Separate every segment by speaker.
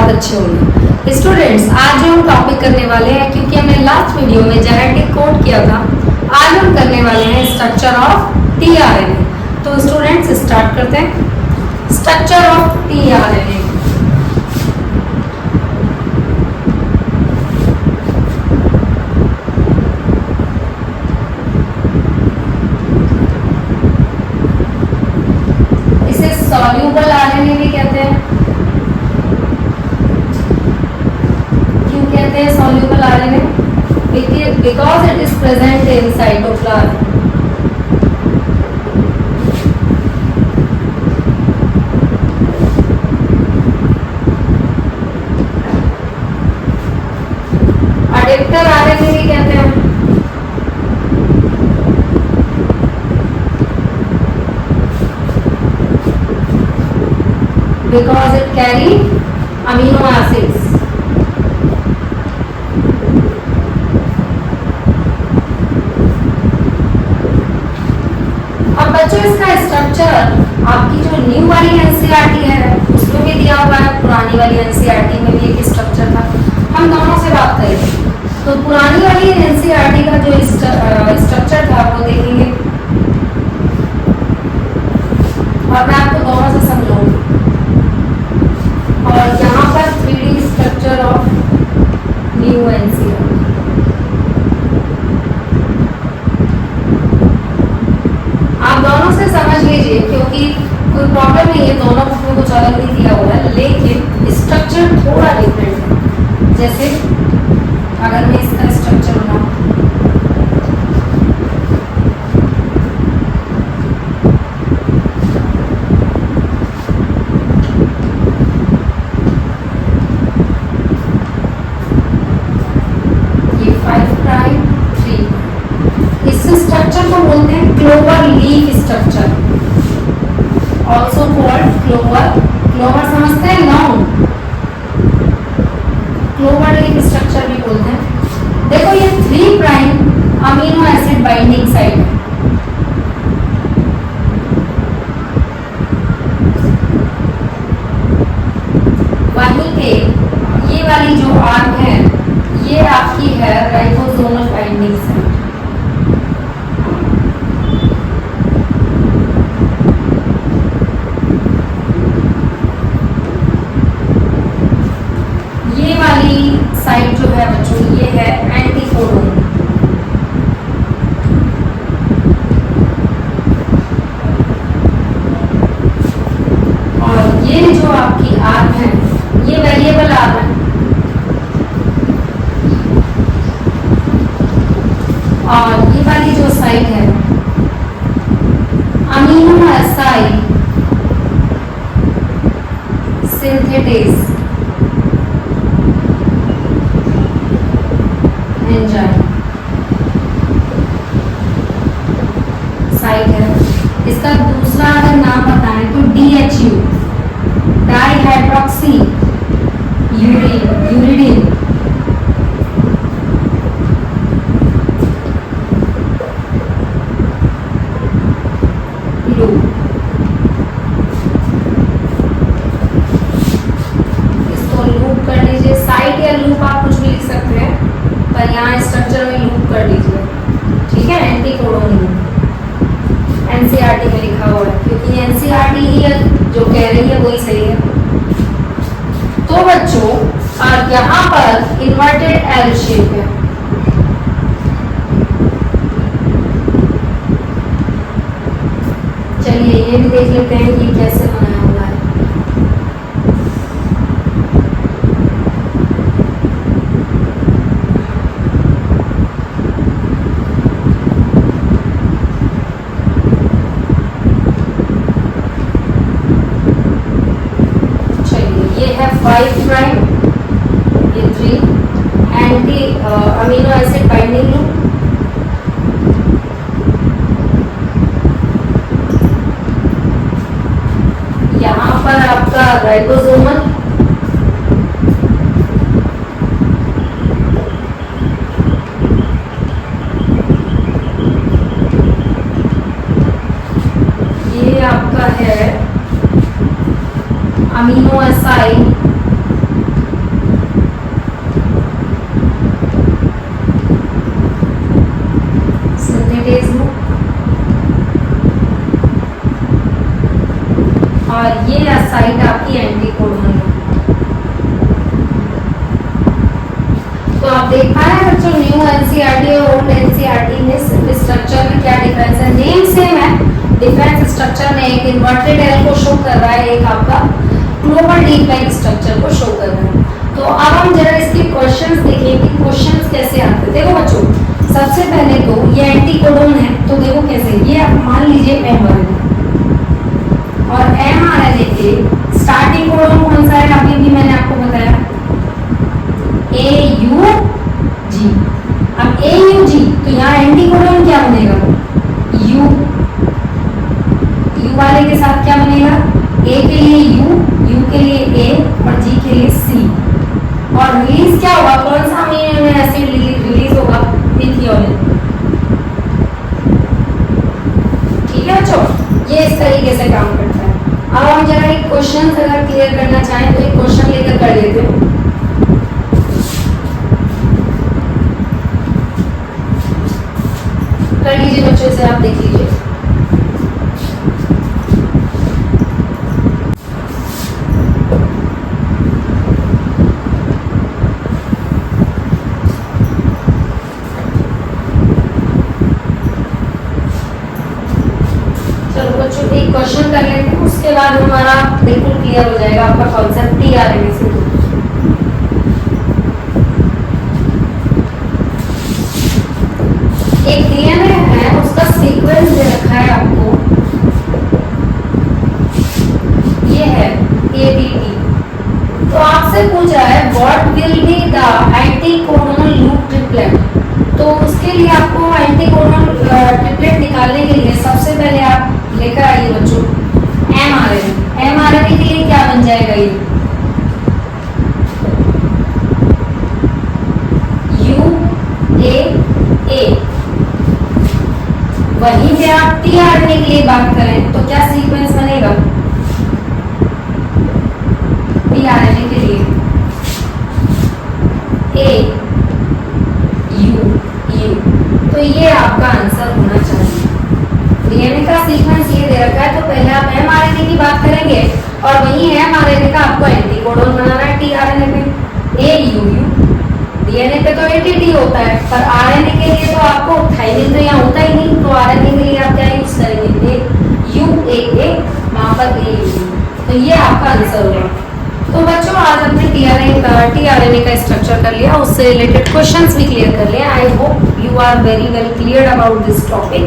Speaker 1: बहुत अच्छे होंगे। स्टूडेंट्स, आज जो हम टॉपिक करने वाले हैं, क्योंकि हमने लास्ट वीडियो में जेनेटिक कोड किया था, आज हम करने वाले हैं स्ट्रक्चर ऑफ टीआरएनए। तो स्टूडेंट्स स्टार्ट करते हैं। Structure of tRNA. Soluble RNA भी कहते हैं। क्यों कहते हैं soluble RNA? Because it is present in cytoplasm. Adapter RNA भी कहते हैं। Because it carry amino acids. अब बच्चों इसका स्ट्रक्चर आपकी जो न्यू वाली एनसीईआरटी है उसमें भी दिया हुआ है, पुरानी वाली एनसीईआरटी में भी एक स्ट्रक्चर था। हम दोनों से बात करेंगे। तो पुरानी वाली एनसीईआरटी का जो स्ट्रक्चर था वो देखेंगे और मैं आपको दोनों से समझाऊंगी। और यहाँ पर 3D structure of new NCERT. आप दोनों से समझ लीजिए, क्योंकि कोई प्रॉब्लम नहीं है, दोनों बुक में कुछ अलग नहीं दिया हुआ है, लेकिन स्ट्रक्चर थोड़ा डिफरेंट है। जैसे अगर मैं इसका स्ट्रक्चर बनाऊं, बोलते हैं clover leaf structure, also called clover. Clover समझते हैं, लॉन्ग। क्लोवर लीफ स्ट्रक्चर भी बोलते हैं। देखो ये 3 prime amino acid binding site है। वहीं पे ये वाली जो आर्म है ये आपकी है राइबोसोमल बाइंडिंग साइट। साइट जो है बच्चों ये है एंटीकोडोन। और ये जो आपकी आर्म है ये वेरिएबल आर्म है। और ये वाली जो साइट है अमीनो एसाइड सिंथेटेज साइट है। इसका दूसरा अगर नाम बताएं तो DHU, डाइहाइड्रोक्सी यूरिडीन। इसको लूप कर लीजिए। साइट या लूप आप कुछ भी लिख सकते हैं, पर यहाँ स्ट्रक्चर में लूप कर लीजिए, ठीक है। एंटीकोडोन लूप एनसीईआरटी में लिखा हुआ है, क्योंकि एनसीईआरटी ही जो कह रही है वही सही है। तो बच्चों यहाँ पर इन्वर्टेड एल शेप है। चलिए ये भी देख लेते हैं कि कैसे बनाया हुआ है। ये है 5 प्राइम, ये 3 anti amino acid binding loop. यहाँ पर आपका राइबोसोमल, ये आपका है अमीनो एसाइड एंटीकोडोनल लूप। तो आप देख पा रहे हैं बच्चों, न्यू एनसीईआरटी और ओल्ड एनसीईआरटी में स्ट्रक्चर में क्या डिफरेंस है। नेम सेम है, डिफरेंस स्ट्रक्चर में एक इन्वर्टेड एल को शो कर रहा है, एक आपका क्लोवर लीफ लाइक स्ट्रक्चर को शो कर रहा है। तो अब हम जरा इसके क्वेश्चंस देखें कि क्वेश्चंस कैसे आते हैं। देखो बच्चों, सबसे पहले तो ये एंटीकोडोन है, तो देखो कैसे, ये आप मान लीजिए mRNA और mRNA के स्टार्टिंग कोडोन कौन सा है, अभी भी मैंने आपको बताया AUG। अब AUG तो यहाँ एंटीकोडोन क्या बनेगा, U वाले के साथ क्या बनेगा, A के लिए U, U के लिए A और G के लिए C। और रिलीज क्या होगा, कौन सा अमीनो एसिड रिलीज होगा, मिथियोनिन। ठीक है बच्चों, ये इस तरीके से काम करता है। अब हम जरा एक क्वेश्चन अगर क्लियर करना चाहें तो एक क्वेश्चन लेकर कर लेते हैं। कर लीजिए बच्चों, से आप देख लीजिए। क्वेश्चन कर लेते हैं, उसके बाद हमारा बिल्कुल क्लियर हो जाएगा आपका कॉन्सेप्ट टीआरएनए से। एक डीएनए है, उसका सीक्वेंस दे रखा है आपको, ये है ATT। तो आपसे पूछ रहा है what will be the anticodonal loop triplet. तो उसके लिए आपको एंटीकोडोनल ट्रिपलेट निकालने के लिए सबसे पहले आप लेकर आइए बच्चों mRNA के लिए क्या बन जाएगा, ये UAA। वहीं पे आप tRNA के लिए बात करें तो क्या सीक्वेंस बनेगा, tRNA के लिए AUU। तो ये आपका आंसर होना चाहिए। डीएनए का सीक्वेंस ये दे रखा है, तो पहले आप mRNA की बात करेंगे और वहीं mRNA का आपको एंटीकोडोन बनाना है tRNA पे AUU। डीएनए पे तो ATT होता है, पर आरएनए के लिए तो आपको थाइमिन तो यहाँ होता ही नहीं, तो आरएनए के लिए आप क्या यूज करेंगे, UAA, वहां पर AUU। तो ये आपका आंसर होगा। तो बच्चों आज हमने टीआरएनए का स्ट्रक्चर कर लिया, उससे रिलेटेड क्वेश्चंस भी क्लियर कर लिया। I hope you are very well clear about this topic.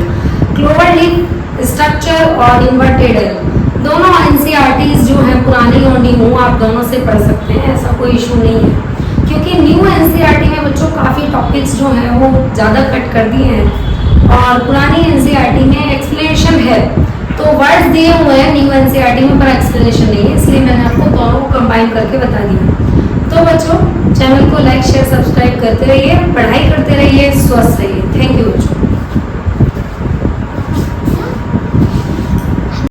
Speaker 1: Clover leaf structure और इन्वर्टेड एल दोनों एनसीईआरटीज जो हैं पुरानी और न्यू, आप दोनों से पढ़ सकते हैं, ऐसा कोई इशू नहीं है। क्योंकि न्यू एनसीईआरटी में बच्चों काफ़ी टॉपिक्स जो हैं वो ज़्यादा कट कर दिए हैं और पुरानी एनसीईआरटी में एक्सप्लेनेशन है। तो वर्ड्स दिए हुए हैं न्यू एनसीईआरटी में, पर एक्सप्लेनेशन नहीं है, इसलिए मैंने आपको दोनों को कंबाइन करके बता दिया। तो बच्चों चैनल को लाइक शेयर सब्सक्राइब करते रहिए, पढ़ाई करते रहिए, स्वस्थ रहिए। थैंक यू बच्चों।